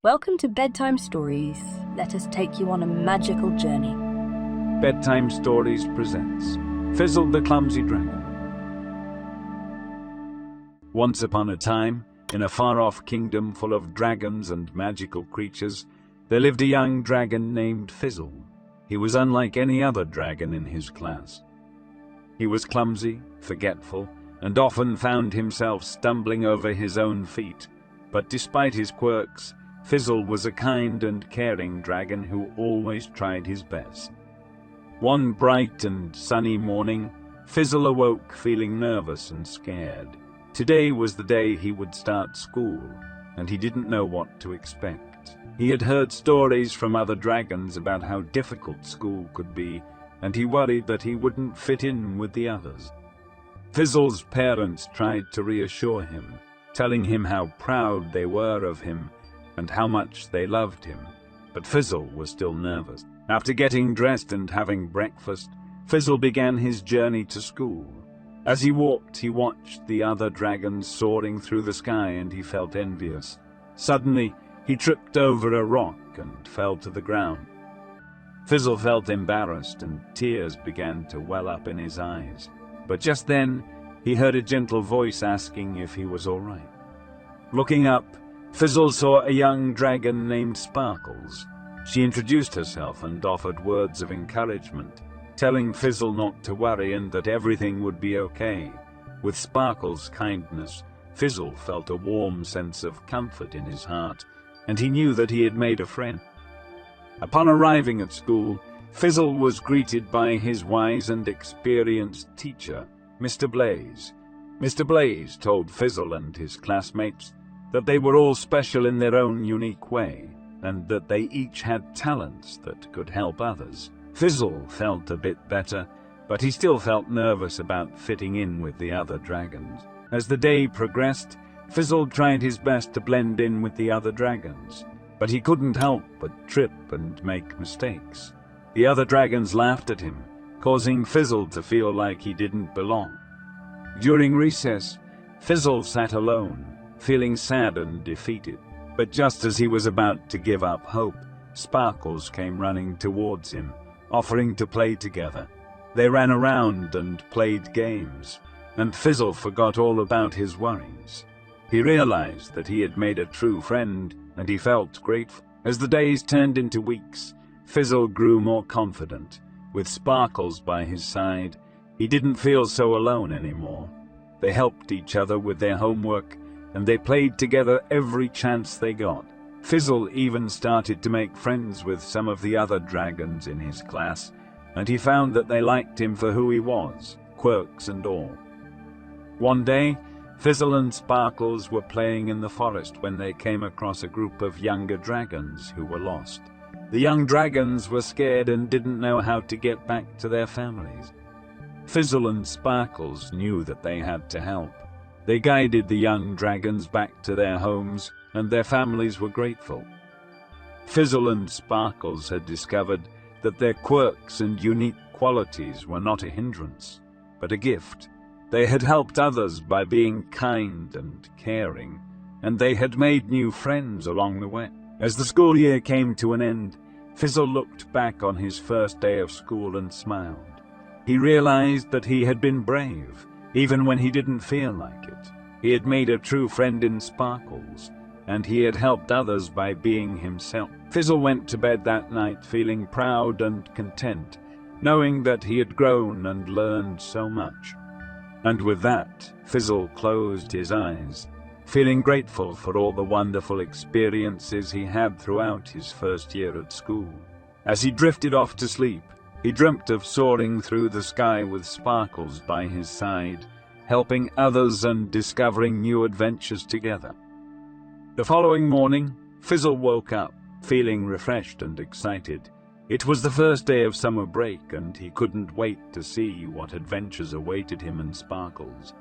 Welcome to Bedtime Stories. Let us take you on a magical journey. Bedtime Stories presents Fizzle the Clumsy Dragon. Once upon a time, in a far-off kingdom full of dragons and magical creatures, there lived a young dragon named Fizzle. He was unlike any other dragon in his class. He was clumsy, forgetful, and often found himself stumbling over his own feet. But despite his quirks, Fizzle was a kind and caring dragon who always tried his best. One bright and sunny morning, Fizzle awoke feeling nervous and scared. Today was the day he would start school, and he didn't know what to expect. He had heard stories from other dragons about how difficult school could be, and he worried that he wouldn't fit in with the others. Fizzle's parents tried to reassure him, telling him how proud they were of him and how much they loved him, but Fizzle was still nervous. After getting dressed and having breakfast, Fizzle began his journey to school. As he walked, he watched the other dragons soaring through the sky and he felt envious. Suddenly, he tripped over a rock and fell to the ground. Fizzle felt embarrassed and tears began to well up in his eyes. But just then, he heard a gentle voice asking if he was all right. Looking up, Fizzle saw a young dragon named Sparkles. She introduced herself and offered words of encouragement, telling Fizzle not to worry and that everything would be okay. With Sparkles' kindness, Fizzle felt a warm sense of comfort in his heart, and he knew that he had made a friend. Upon arriving at school, Fizzle was greeted by his wise and experienced teacher, Mr. Blaze. Mr. Blaze told Fizzle and his classmates that they were all special in their own unique way, and that they each had talents that could help others. Fizzle felt a bit better, but he still felt nervous about fitting in with the other dragons. As the day progressed, Fizzle tried his best to blend in with the other dragons, but he couldn't help but trip and make mistakes. The other dragons laughed at him, causing Fizzle to feel like he didn't belong. During recess, Fizzle sat alone, feeling sad and defeated. But just as he was about to give up hope, Sparkles came running towards him, offering to play together. They ran around and played games, and Fizzle forgot all about his worries. He realized that he had made a true friend, and he felt grateful. As the days turned into weeks, Fizzle grew more confident. With Sparkles by his side, he didn't feel so alone anymore. They helped each other with their homework, and they played together every chance they got. Fizzle even started to make friends with some of the other dragons in his class, and he found that they liked him for who he was, quirks and all. One day, Fizzle and Sparkles were playing in the forest when they came across a group of younger dragons who were lost. The young dragons were scared and didn't know how to get back to their families. Fizzle and Sparkles knew that they had to help. They guided the young dragons back to their homes, and their families were grateful. Fizzle and Sparkles had discovered that their quirks and unique qualities were not a hindrance, but a gift. They had helped others by being kind and caring, and they had made new friends along the way. As the school year came to an end, Fizzle looked back on his first day of school and smiled. He realized that he had been brave, even when he didn't feel like it. He had made a true friend in Sparkles, and he had helped others by being himself. Fizzle went to bed that night feeling proud and content, knowing that he had grown and learned so much. And with that, Fizzle closed his eyes, feeling grateful for all the wonderful experiences he had throughout his first year at school. As he drifted off to sleep, he dreamt of soaring through the sky with Sparkles by his side, helping others and discovering new adventures together. The following morning, Fizzle woke up, feeling refreshed and excited. It was the first day of summer break, and he couldn't wait to see what adventures awaited him and Sparkles.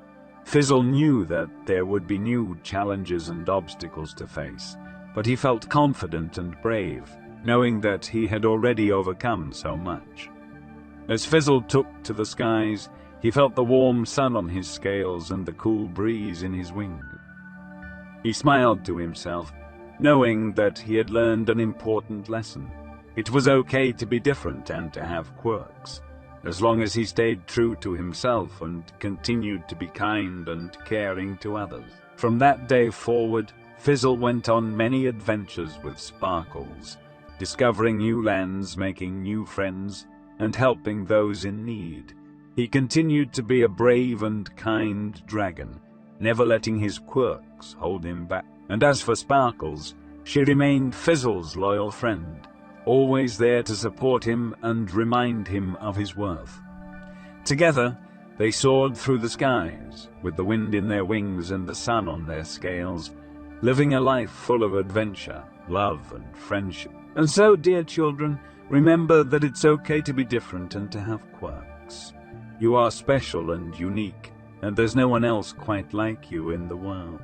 Fizzle knew that there would be new challenges and obstacles to face, but he felt confident and brave, knowing that he had already overcome so much. As Fizzle took to the skies, he felt the warm sun on his scales and the cool breeze in his wings. He smiled to himself, knowing that he had learned an important lesson. It was okay to be different and to have quirks, as long as he stayed true to himself and continued to be kind and caring to others. From that day forward, Fizzle went on many adventures with Sparkles, discovering new lands, making new friends, and helping those in need. He continued to be a brave and kind dragon, never letting his quirks hold him back. And as for Sparkles, she remained Fizzle's loyal friend, always there to support him and remind him of his worth. Together, they soared through the skies, with the wind in their wings and the sun on their scales, living a life full of adventure, love, and friendship. And so, dear children, remember that it's okay to be different and to have quirks. You are special and unique, and there's no one else quite like you in the world.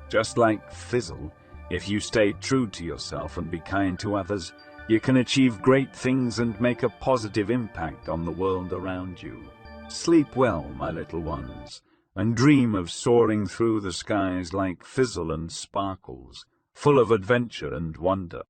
Just like Fizzle, if you stay true to yourself and be kind to others, you can achieve great things and make a positive impact on the world around you. Sleep well, my little ones, and dream of soaring through the skies like Fizzle and Sparkles, full of adventure and wonder.